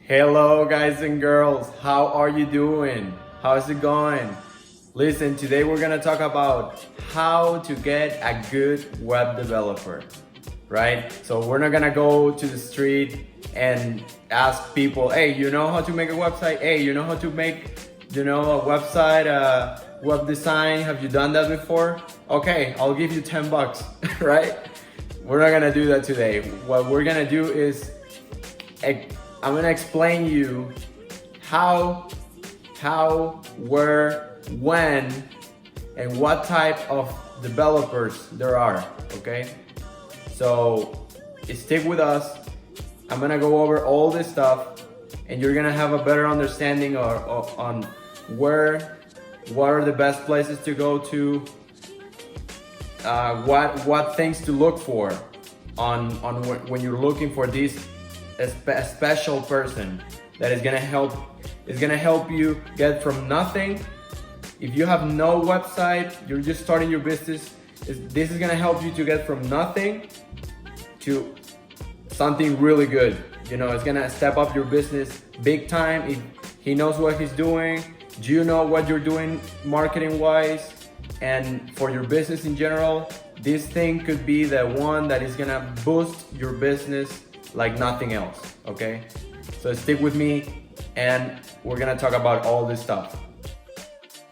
Hello guys and girls, how are you doing? How's it going? Listen, today we're gonna talk about how to get a good web developer, right? So we're not gonna go to the street and ask people, hey, you know how to make a website? Hey, you know how to make, a website, web design? Have you done that before? Okay, I'll give you 10 bucks, right? We're not gonna do that today. What we're gonna do is I'm gonna explain you how, where, when, and what type of developers there are, okay? So stick with us. I'm gonna go over all this stuff and you're gonna have a better understanding on what are the best places to go to, what things to look for on when you're looking for this a special person that is gonna help you get from nothing. If you have no website, you're just starting your business, this is gonna help you to get from nothing to something really good. It's gonna step up your business big time. If he knows what he's doing, do you know what you're doing marketing wise and for your business in general, this thing could be the one that is gonna boost your business like nothing else, okay? So stick with me and we're gonna talk about all this stuff.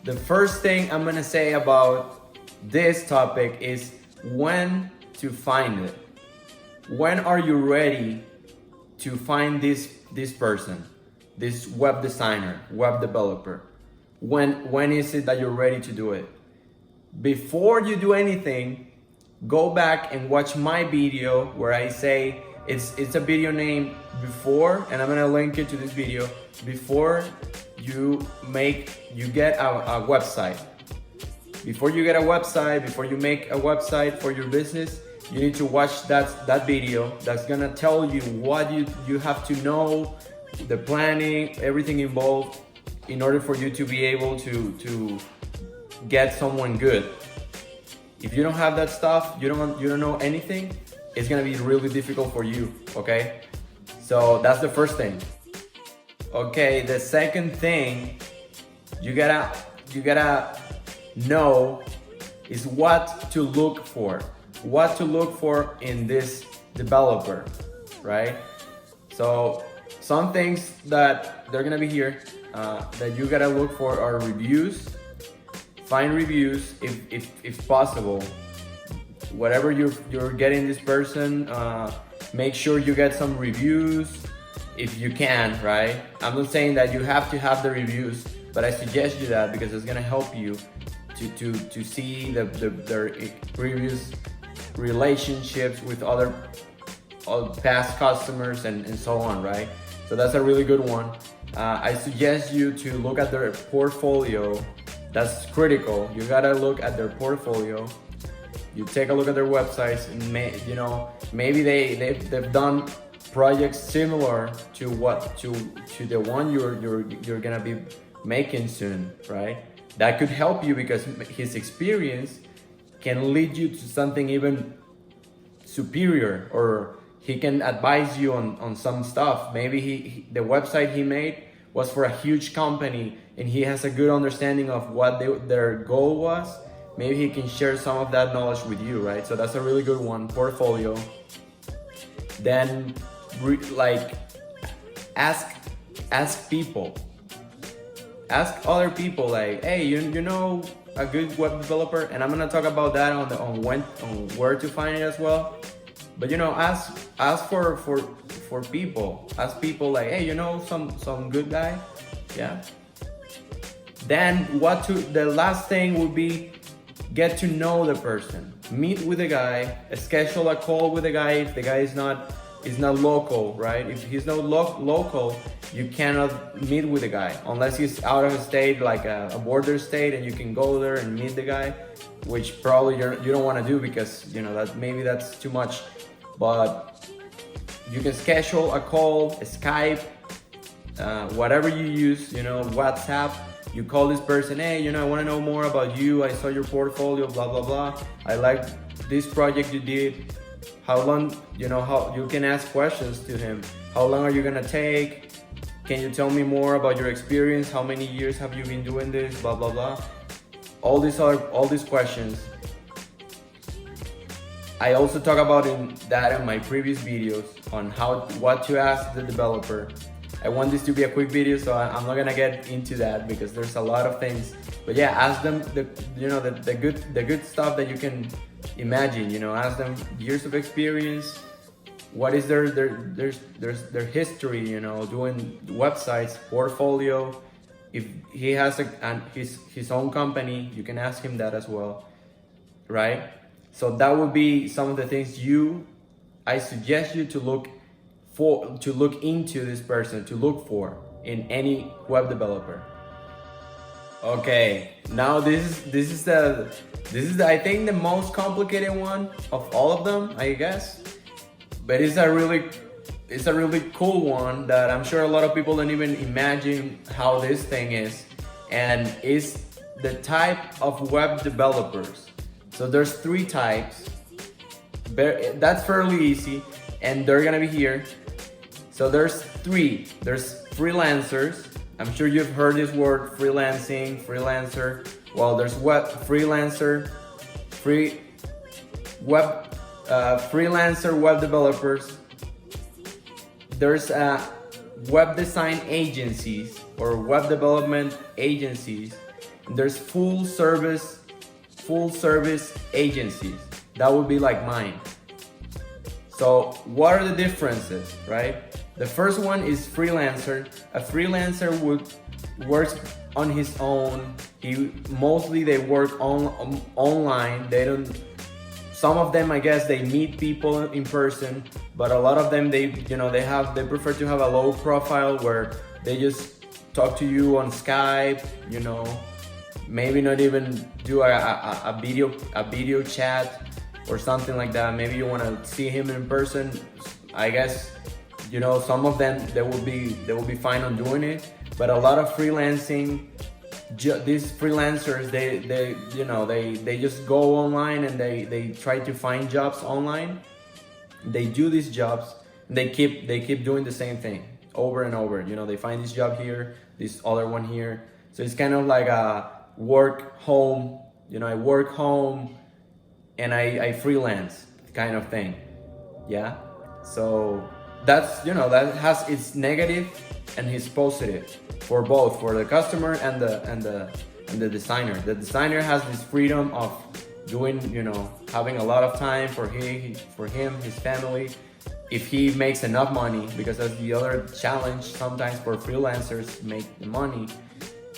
The first thing I'm gonna say about this topic is when to find it. When are you ready to find this person, this web designer, web developer? When is it that you're ready to do it? Before you do anything, go back and watch my video where I say, it's a video named Before, and I'm gonna link it to this video, before you get a website. Before you get a website, before you make a website for your business, you need to watch that video. That's gonna tell you what you have to know, the planning, everything involved in order for you to be able to get someone good. If you don't have that stuff, you don't know anything, it's gonna be really difficult for you, okay? So that's the first thing. Okay, the second thing you gotta know is what to look for. What to look for in this developer, right? So some things that they're gonna be here that you gotta look for are reviews. Find reviews if possible. Whatever you're getting this person, make sure you get some reviews if you can, right? I'm not saying that you have to have the reviews, but I suggest you that because it's gonna help you to see their previous relationships with other past customers and so on, right? So that's a really good one. I suggest you to look at their portfolio. That's critical. You gotta look at their portfolio. You take a look at their websites and maybe they've done projects similar to the one you're gonna be making soon, right? That could help you because his experience can lead you to something even superior, or he can advise you on some stuff. Maybe the website he made was for a huge company and he has a good understanding of what their goal was. Maybe he can share some of that knowledge with you, right? So that's a really good one, portfolio. Then ask people. Ask other people like, hey, you know a good web developer? And I'm gonna talk about that on where to find it as well. But ask for people. Ask people like, hey, some good guy? Yeah. Then the last thing would be get to know the person. Meet with the guy, schedule a call with the guy if the guy is not local, right? If he's not local, you cannot meet with the guy unless he's out of a state, like a border state, and you can go there and meet the guy, which probably you don't want to do because maybe that's too much. But you can schedule a call, a Skype, whatever you use, WhatsApp. You call this person, hey, I want to know more about you. I saw your portfolio, blah, blah, blah. I like this project you did. How long, how you can ask questions to him. How long are you gonna take? can you tell me more about your experience? How many years have you been doing this? Blah blah blah. All these questions. I also talk about that in my previous videos on what to ask the developer. I want this to be a quick video, so I'm not gonna get into that because there's a lot of things. But yeah, ask them the good stuff that you can imagine. Ask them years of experience. What is their history? Doing websites, portfolio. If he has his own company, you can ask him that as well, right? So that would be some of the things I suggest you to look into this person, to look for in any web developer. Okay, now this is I think the most complicated one of all of them, I guess. But it's a really cool one that I'm sure a lot of people don't even imagine how this thing is, and it's the type of web developers. So there's 3 types. That's fairly easy, and they're gonna be here. So there's 3. There's freelancers. I'm sure you've heard this word, freelancing, freelancer. Well, there's freelancer web developers. There's web design agencies or web development agencies. And there's full service agencies. That would be like mine. So what are the differences, right? The first one is freelancer. A freelancer works on his own. They work online. Some of them, I guess, they meet people in person, but a lot of them, they prefer to have a low profile where they just talk to you on Skype, maybe not even do a video chat or something like that. Maybe you want to see him in person. I guess, some of them, they will be fine on doing it, but a lot of freelancing, these freelancers, they just go online and they try to find jobs online. They do these jobs and they keep doing the same thing over and over. They find this job here, this other one here. So it's kind of like a work home. I work home and I freelance kind of thing. Yeah. So that's that has its negative and its positive for both, for the customer and the designer. The designer has this freedom of doing, having a lot of time for him, his family, if he makes enough money, because that's the other challenge sometimes for freelancers, make the money.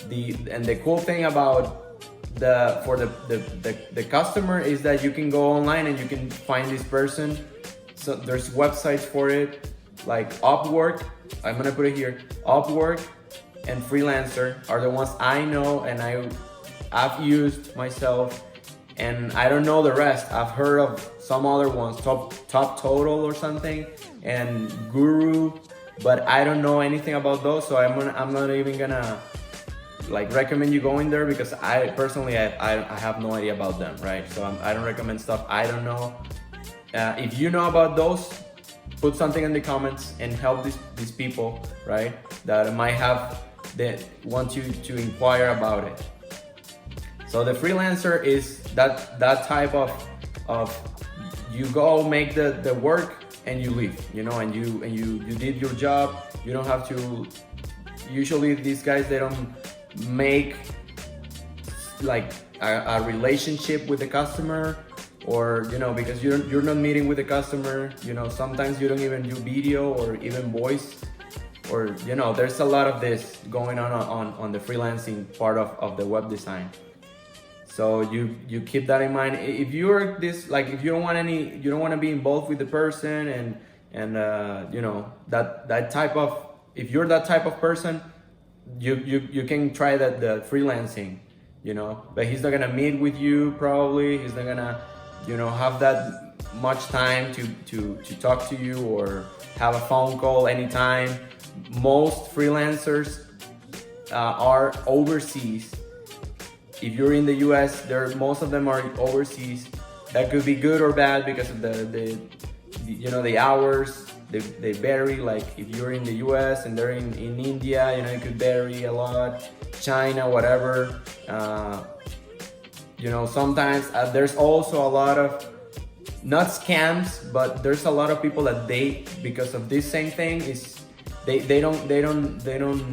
The cool thing about the customer is that you can go online and you can find this person. So there's websites for it, like Upwork. I'm gonna put it here. Upwork and Freelancer are the ones I know and I've used myself, and I don't know the rest. I've heard of some other ones, Top Total or something, and Guru, but I don't know anything about those, so I'm not even gonna recommend you going there, because I personally I have no idea about them, right? So I don't recommend stuff I don't know. If you know about those, put something in the comments and help these people, right? That want to inquire about it. So the freelancer is that type of you go make the work and you leave, and you did your job. You don't have to. Usually these guys, they don't make like a relationship with the customer, or because you're not meeting with the customer. Sometimes you don't even do video or even voice, or there's a lot of this going on the freelancing part of the web design. So you keep that in mind. If you're if you don't want to be involved with the person and that type of, if you're that type of person, you can try the freelancing, but he's not gonna meet with you probably. He's not gonna have that much time to talk to you or have a phone call anytime. Most freelancers are overseas. If you're in the US, most of them are overseas. That could be good or bad because of the hours. they vary. Like if you're in the US and they're in India, you know, it could vary a lot. China, whatever. You know, sometimes there's also a lot of, not scams, but there's a lot of people that they, because of this same thing, is they don't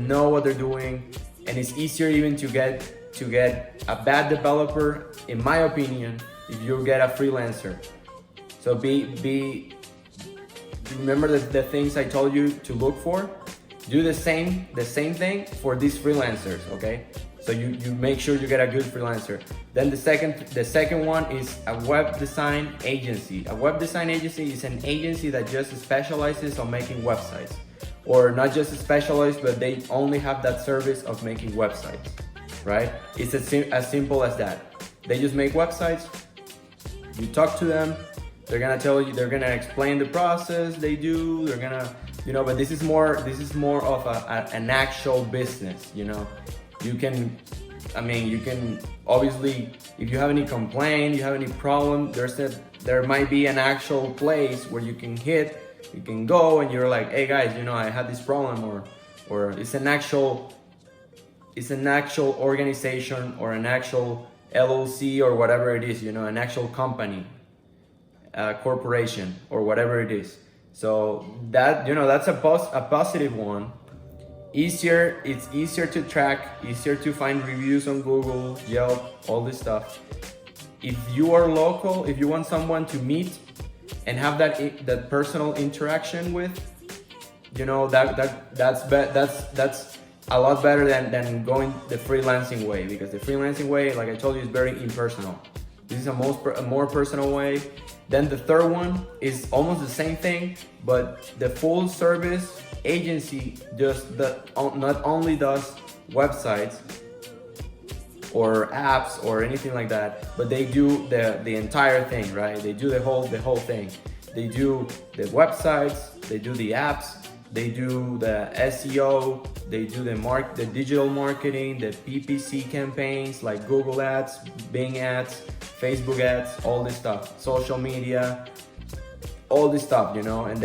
know what they're doing, and it's easier even to get a bad developer, in my opinion, if you get a freelancer. So remember the things I told you to look for. Do the same thing for these freelancers, okay? So you make sure you get a good freelancer. Then the second one is a web design agency. A web design agency is an agency that just specializes on making websites, or not just specialized, but they only have that service of making websites, right? It's as simple as that. They just make websites. You talk to them. They're gonna tell you. They're gonna explain the process they do. They're gonna, you know. But this is more of an actual business, you know. You can obviously, if you have any complaint, you have any problem, there might be an actual place where you can go and you're like, hey guys, you know, I had this problem, or it's an actual organization, or an actual LLC, or whatever it is, you know, an actual company, corporation, or whatever it is. So that, you know, that's a positive one. It's easier to track, easier to find reviews on Google, Yelp, all this stuff. If you are local, if you want someone to meet and have that personal interaction with, you know, that's a lot better than going the freelancing way, because the freelancing way, like I told you, is very impersonal. This is a more personal way. Then the third one is almost the same thing, but the full service agency not only does websites or apps or anything like that, but they do the entire thing, right? They do the whole thing. They do the websites, they do the apps, they do the SEO, they do the digital marketing, the PPC campaigns like Google ads, Bing ads, Facebook ads, all this stuff, social media, all this stuff, you know. And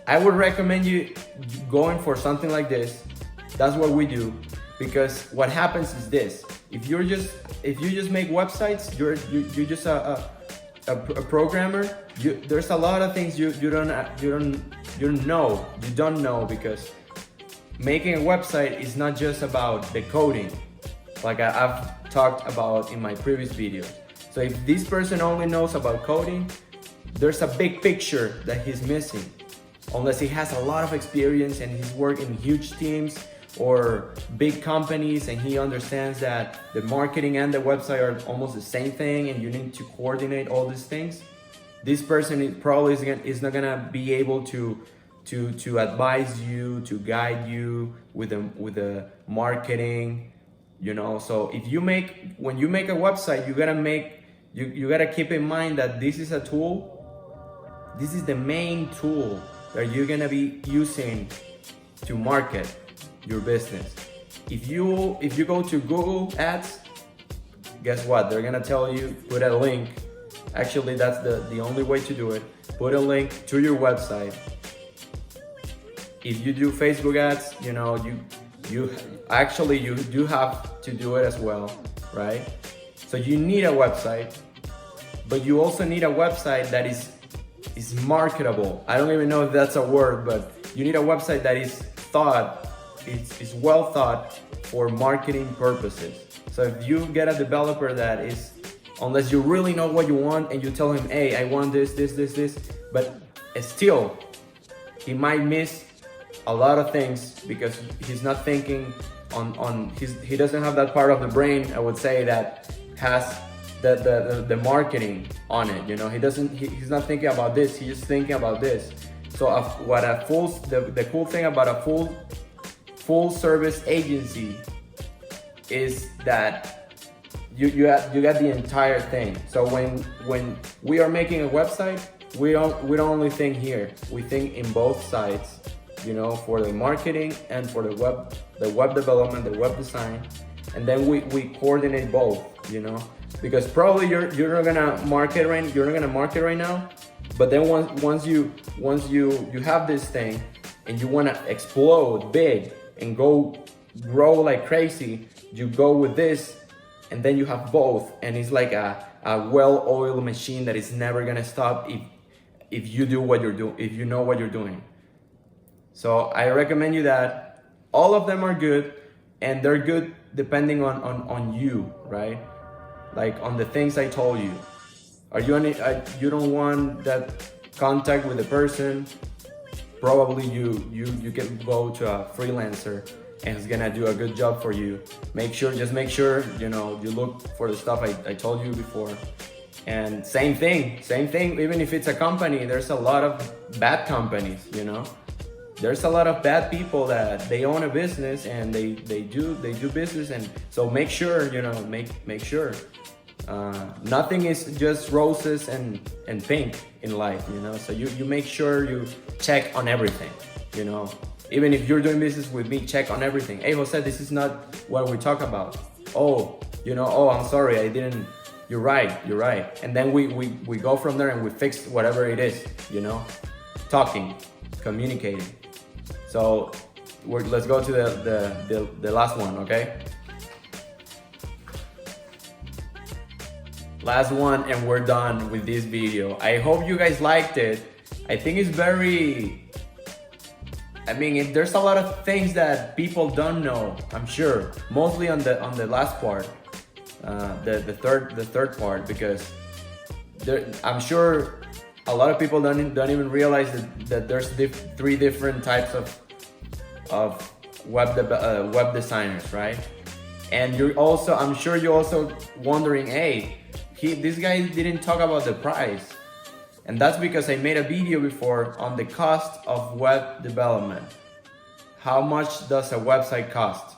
I would recommend you going for something like this. That's what we do, because what happens is this: if you just make websites, you're just a programmer. There's a lot of things you don't know, because making a website is not just about the coding, like I've talked about in my previous videos. So if this person only knows about coding, there's a big picture that he's missing. Unless he has a lot of experience and he's worked in huge teams or big companies, and he understands that the marketing and the website are almost the same thing, and you need to coordinate all these things, this person probably is not gonna be able to advise you, to guide you with the marketing, you know. So when you make a website, you gotta keep in mind that this is a tool. This is the main tool that you're gonna be using to market your business. If you go to Google Ads, guess what? They're gonna tell you, put a link. Actually, that's the only way to do it. Put a link to your website. If you do Facebook ads, you know, you do have to do it as well, right? So you need a website, but you also need a website that is marketable. I don't even know if that's a word, but you need a website that is well thought for marketing purposes. So if you get a developer that is, unless you really know what you want and you tell him, hey, I want this, but still, he might miss a lot of things because he's not thinking he doesn't have that part of the brain, I would say, that has the marketing on it, you know. He's not thinking about this, he's just thinking about this. So the cool thing about a full service agency is that you got the entire thing. So when we are making a website, we don't only think here, we think in both sides, you know, for the marketing and for the web development, the web design, and then we coordinate both, you know, because probably you're not gonna market right now, But then once you have this thing and you want to explode big and grow like crazy, you go with this, and then you have both, and it's like a well-oiled machine that is never gonna stop if you do what you're doing, if you know what you're doing. So I recommend you that. All of them are good, and they're good depending on you, right? Like on the things I told you. Are you you don't want that contact with the person? Probably you can go to a freelancer and it's gonna do a good job for you. Just make sure, you look for the stuff I told you before. And same thing, even if it's a company, there's a lot of bad companies, There's a lot of bad people that they own a business and they do business, and so make sure, make sure. Nothing is just roses and pink in life, So you make sure you check on everything, Even if you're doing business with me, check on everything. Hey, Jose, this is not what we talk about. Oh, I'm sorry, I didn't. You're right. And then we go from there and we fix whatever it is, Talking, communicating. So let's go to the last one, okay? Last one, and we're done with this video. I hope you guys liked it. I think it's there's a lot of things that people don't know, I'm sure. Mostly on the last part, the third part, because I'm sure a lot of people don't even realize that there's three different types of web designers, right? And I'm sure you're also wondering, hey, this guy didn't talk about the price. And that's because I made a video before on the cost of web development. How much does a website cost?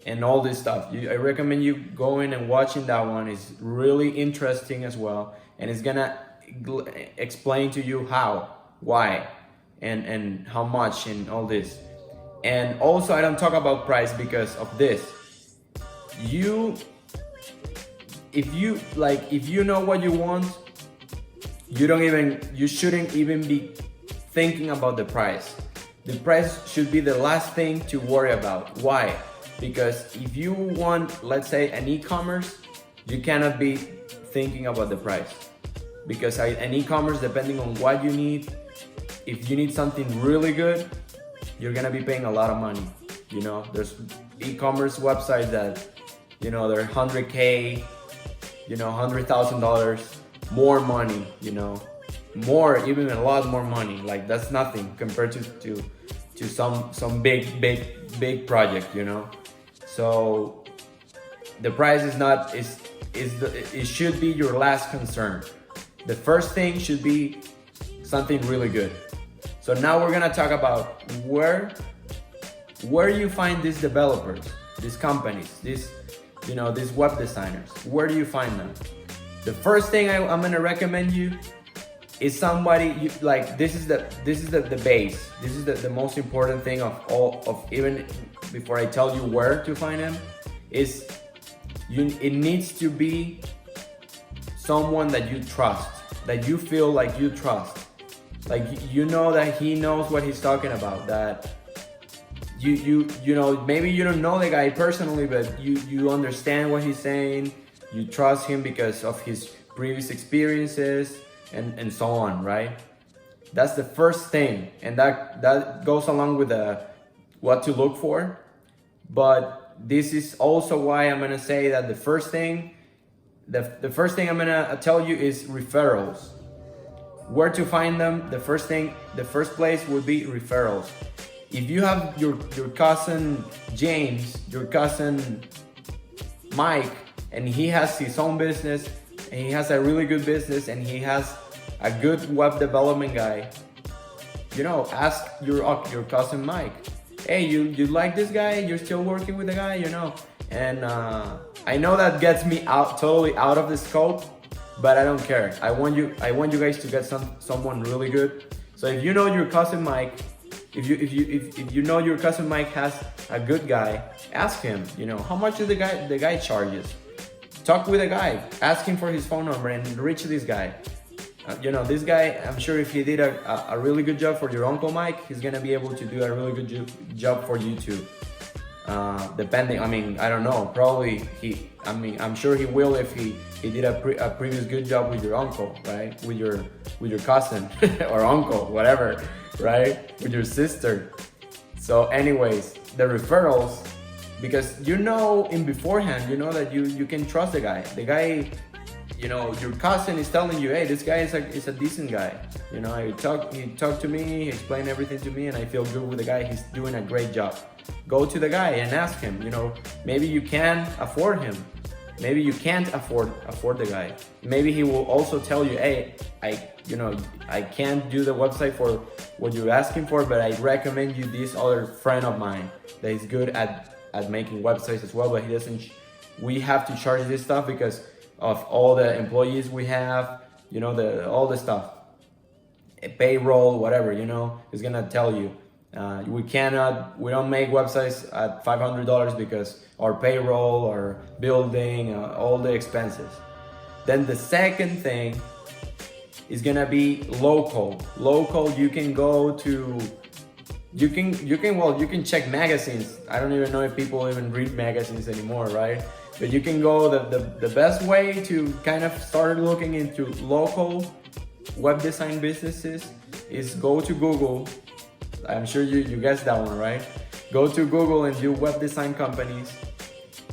And all this stuff. I recommend you going and watching that one. It's really interesting as well. And it's gonna explain to you how, why, and how much, and all this. And also I don't talk about price because of this. If you know what you want, you shouldn't even be thinking about the price. The price should be the last thing to worry about. Why? Because if you want, let's say, an e-commerce, you cannot be thinking about the price. Because an e-commerce, depending on what you need, if you need something really good, you're gonna be paying a lot of money. There's e-commerce websites that, they're 100K, $100,000, more money, even a lot more money. Like that's nothing compared to some big project, So the price it should be your last concern. The first thing should be something really good. So now we're gonna talk about where you find these developers, these companies, these web designers. Where do you find them? The first thing I'm gonna recommend you is somebody this is the base. This is the most important thing of even before I tell you where to find them, is it needs to be someone that you trust, that you feel like you trust, like that he knows what he's talking about, that maybe you don't know the guy personally, but you understand what he's saying, you trust him because of his previous experiences and so on, right? That's the first thing, and that goes along with what to look for. But this is also why I'm gonna say that the first thing I'm gonna tell you is referrals. Where to find them? The first place would be referrals. If you have your cousin James, your cousin Mike, and he has his own business, and he has a really good business, and he has a good web development guy, ask your cousin Mike, hey, you like this guy? You're still working with the guy, And I know that gets me totally out of the scope, but I don't care. I want you guys to get someone really good. So if you know your cousin Mike, if you know your cousin Mike has a good guy, ask him, how much does the guy charges? Talk with the guy, ask him for his phone number and reach this guy. You know, this guy, I'm sure if he did a really good job for your Uncle Mike, he's gonna be able to do a really good job for you too. Depending, I mean, I don't know, probably I'm sure he will if he did a previous good job with your uncle, right? With your cousin or uncle, whatever, right? With your sister. So anyways, the referrals, because you know in beforehand, you know that you can trust the guy. The guy, you know, your cousin is telling you, hey, this guy is a decent guy. You know, he talked to me, he explained everything to me, and I feel good with the guy. He's doing a great job. Go to the guy and ask him, you know, maybe you can afford him. Maybe you can't afford the guy. Maybe he will also tell you, hey, I can't do the website for what you're asking for, but I recommend you this other friend of mine that is good at making websites as well, but he doesn't. We have to charge this stuff because of all the employees we have, you know, all the stuff, payroll, whatever, you know, is gonna tell you. We don't make websites at $500 because our payroll, our building, all the expenses. Then the second thing is gonna be local. Local, you can go to, you can check magazines. I don't even know if people even read magazines anymore, right? But you can go, the best way to kind of start looking into local web design businesses is go to Google. I'm sure you guessed that one, right? Go to Google and do web design companies.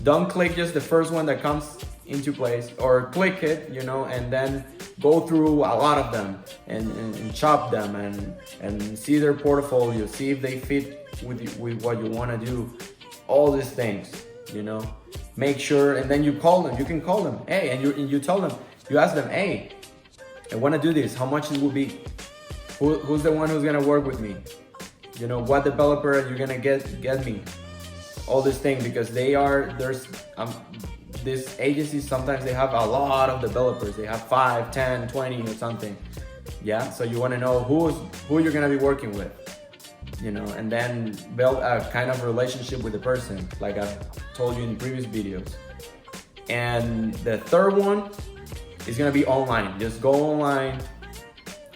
Don't click just the first one that comes into place, or click it, you know, and then go through a lot of them and chop them and see their portfolio, see if they fit with what you want to do. All these things, you know. Make sure, and then you call them. You can call them, hey, and you tell them, you ask them, hey, I want to do this. How much it will be? Who's the one who's gonna work with me? You know, what developer are you gonna get me? All this thing, because these agencies, sometimes they have a lot of developers. They have 5, 10, 20 or something. Yeah, so you want to know who you're gonna be working with, you know, and then build a kind of relationship with the person, like I've told you in previous videos. And the third one is gonna be online. Just go online.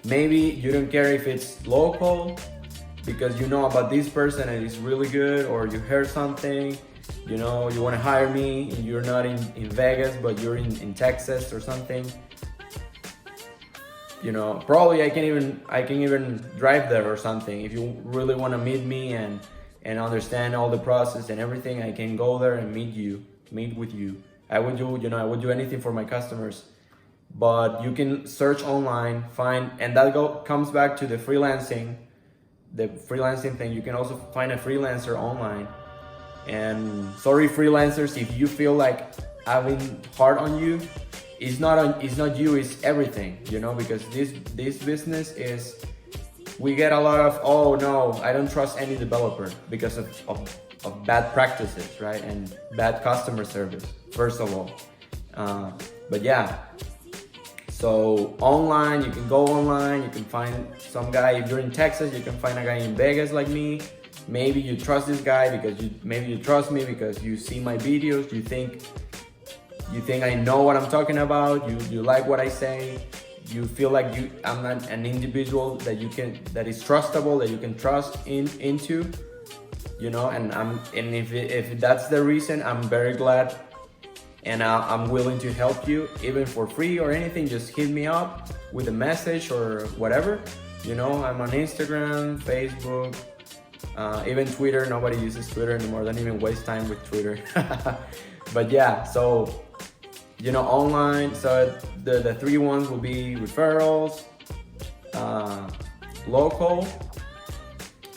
Maybe you don't care if it's local, because you know about this person and it's really good, or you heard something, you know, you want to hire me and you're not in Vegas, but you're in Texas or something. You know, probably I can even drive there or something. If you really want to meet me and understand all the process and everything, I can go there and meet with you. I would do anything for my customers. But you can search online, find, and that comes back to the freelancing thing. You can also find a freelancer online. And sorry, freelancers, if you feel like having hard on you, it's not you, it's everything, you know, because this business is, we get a lot of, oh no, I don't trust any developer because of bad practices, right? And bad customer service, first of all. But yeah. So online, you can go online, you can find some guy. If you're in Texas, you can find a guy in Vegas like me. Maybe you trust this guy because you trust me because you see my videos, you think I know what I'm talking about, you like what I say, you feel like I'm not an individual that is trustable, that you can trust into, you know, and if that's the reason, I'm very glad. And I'm willing to help you, even for free or anything. Just hit me up with a message or whatever. You know, I'm on Instagram, Facebook, even Twitter. Nobody uses Twitter anymore. Don't even waste time with Twitter. But yeah, so, you know, online. So the three ones will be referrals, local,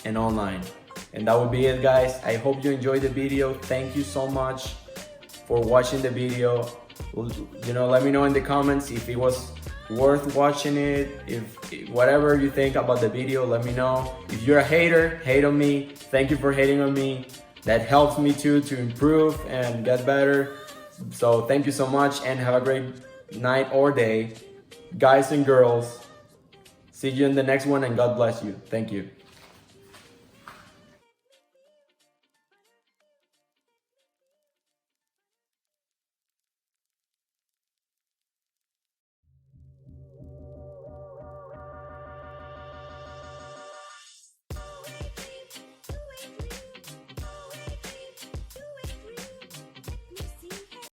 and online. And that would be it, guys. I hope you enjoyed the video. Thank you so much for watching the video. You know, let me know in the comments if it was worth watching it. If whatever you think about the video, let me know. If you're a hater, hate on me. Thank you for hating on me. That helps me too to improve and get better. So thank you so much and have a great night or day, guys and girls. See you in the next one and God bless you. Thank you.